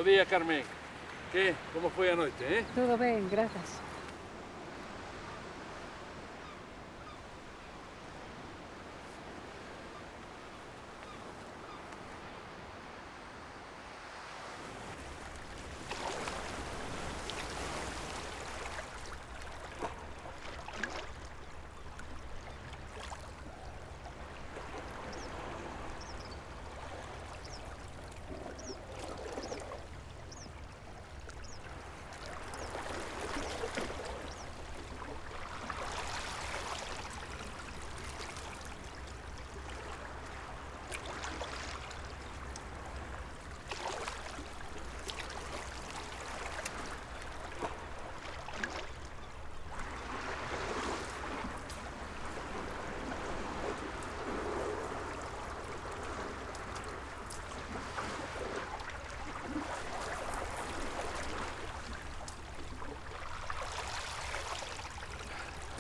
Bo día, Carmen. Que? Como foi a noite, Todo ben, grazas.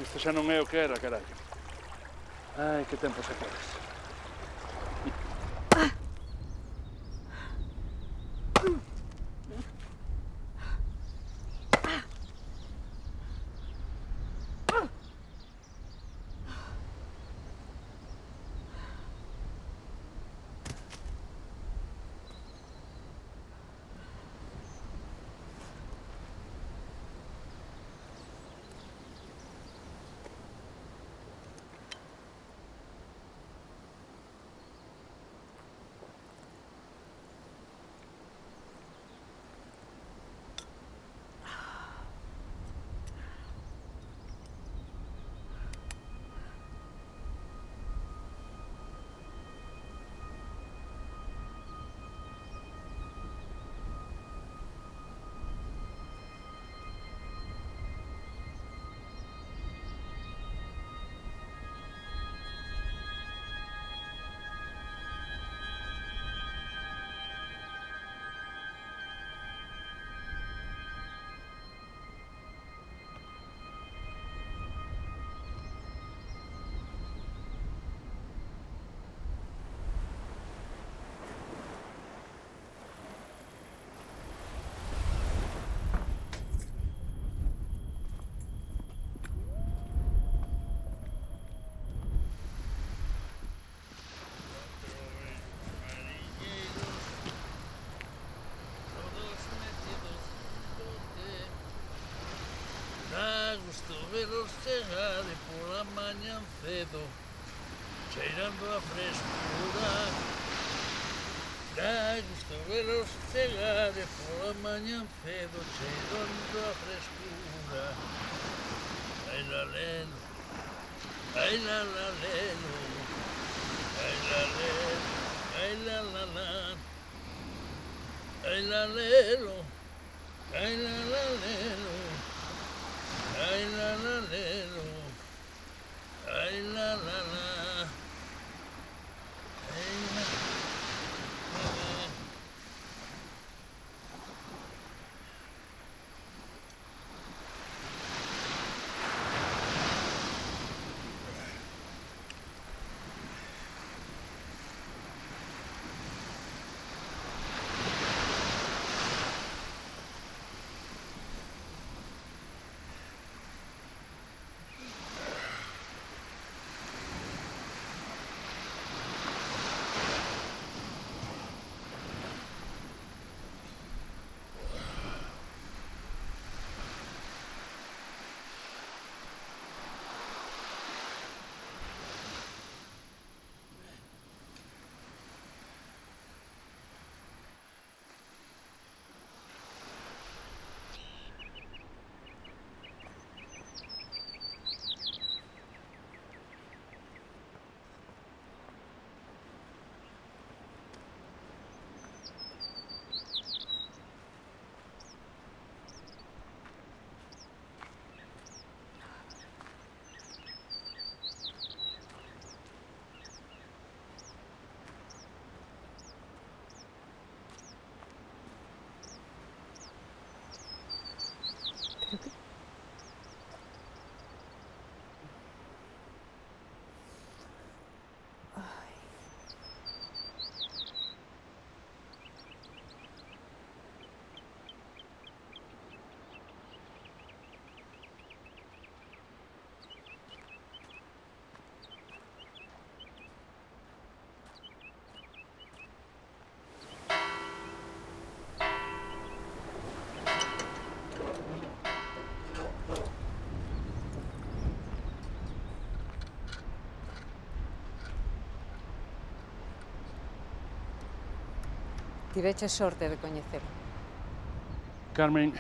Isto xa non é o que era, carallo. Ai, que tempos aqueles. Gusto veros chegar e pola mañan cedo, cheirando a frescura. Dá gusto veros chegar e pola mañan cedo, cheirando a frescura. Ai la lelo, ai la la lelo, ai la lelo, ai la la la, ai la lelo, ai la la lelo. Ay la la lelo, ay la la la, ay la la. Tiveches sorte de coñecelo. Carmen,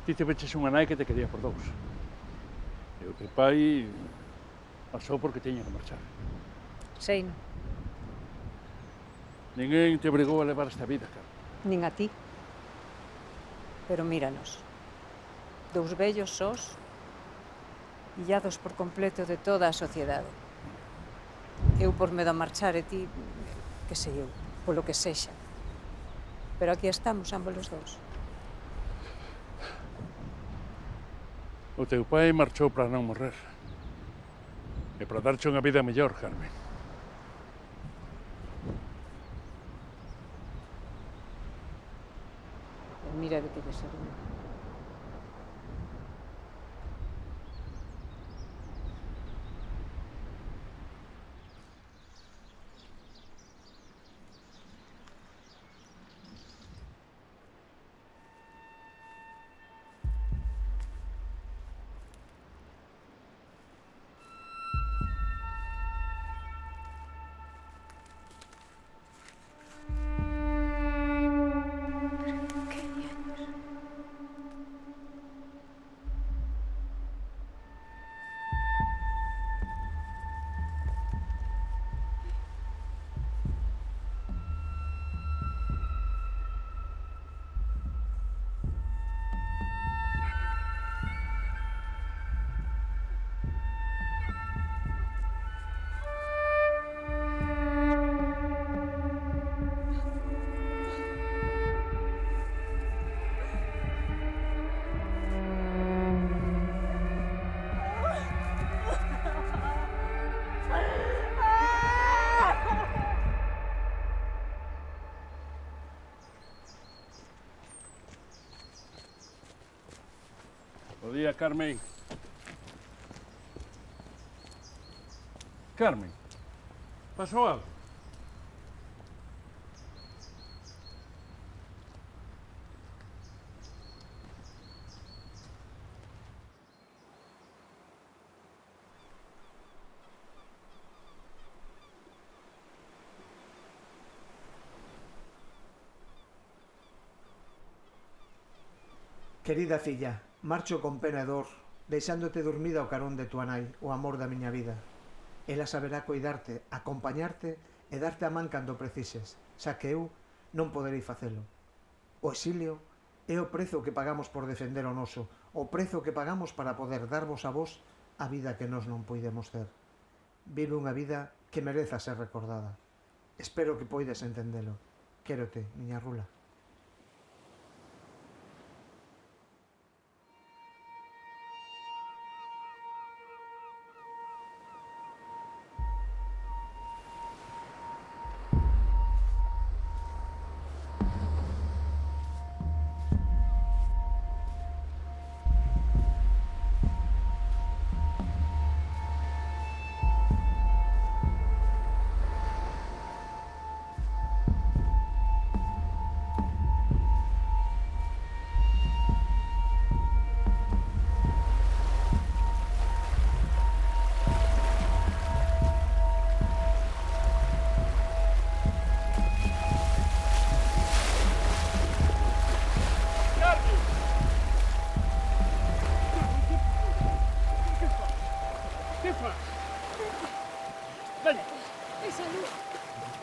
ti te veches unha nai que te quería por dous. E o teu pai pasou porque teña que marchar. Seino, Ninguén te obrigou a levar esta vida, Carmen. nin a ti. Pero míranos. Dous vellos sós, illados por completo de toda a sociedade. Eu por medo a marchar e ti, que sei eu, polo que sexa. Pero aquí estamos, ambos os dous. O teu pai marchou para non morrer. E para darche unha vida mellor, Carmen. E mira de que lle serviu. Bo día, Carmen. Carmen, pasou algo? Querida filla, marcho con pena e dor, deixándote dormida ao carón de tua nai, o amor da miña vida. Ela saberá cuidarte, acompañarte e darte a man cando precises, xa que eu non poderei facelo. O exilio é o prezo que pagamos por defender o noso, o prezo que pagamos para poder darvos a vos a vida que nós non poidemos ter. Vive unha vida que mereza ser recordada. Espero que poides entendelo. Quérote, miña rula.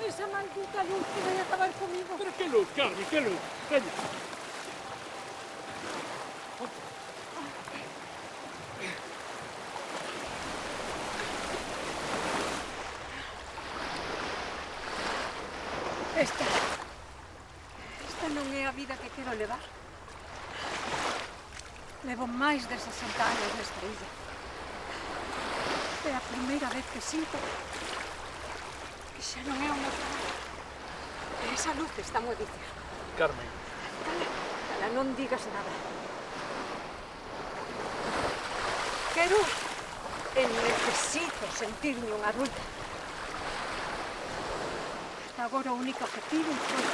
Esa maldita luz que vai acabar comigo. Pero que luz, Carmen, que luz. Veña. Esta non é a vida que quero levar. Levo máis de 60 anos nesta illa. É a primeira vez que sinto que xa non é o meu traballo. Esa luz está moi dicir. Carmen. Cala, non digas nada. Quero e necesito sentirme unha adulta. Hasta agora o único que pido foi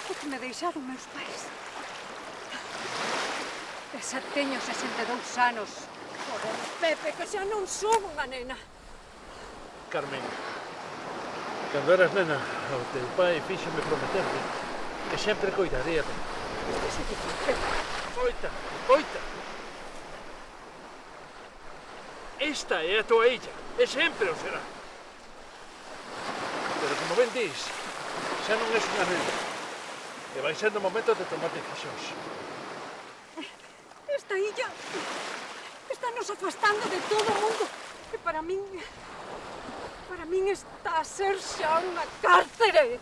o que me deixaron meus pais. E xa teño 62 anos. Joder, Pepe, que xa non son unha nena. Carmen, cando eras nena, o teu pai fíxome prometerte E sempre coidarei a dela. Iso dicir, Oita, oita. Esta é a tua illa, e sempre o será. Pero como ben dis, xa non és unha nena. E vai sendo momento de tomar decisións. esta illa está nos afastando de todo o mundo. E para min está a ser xa unha cárcere.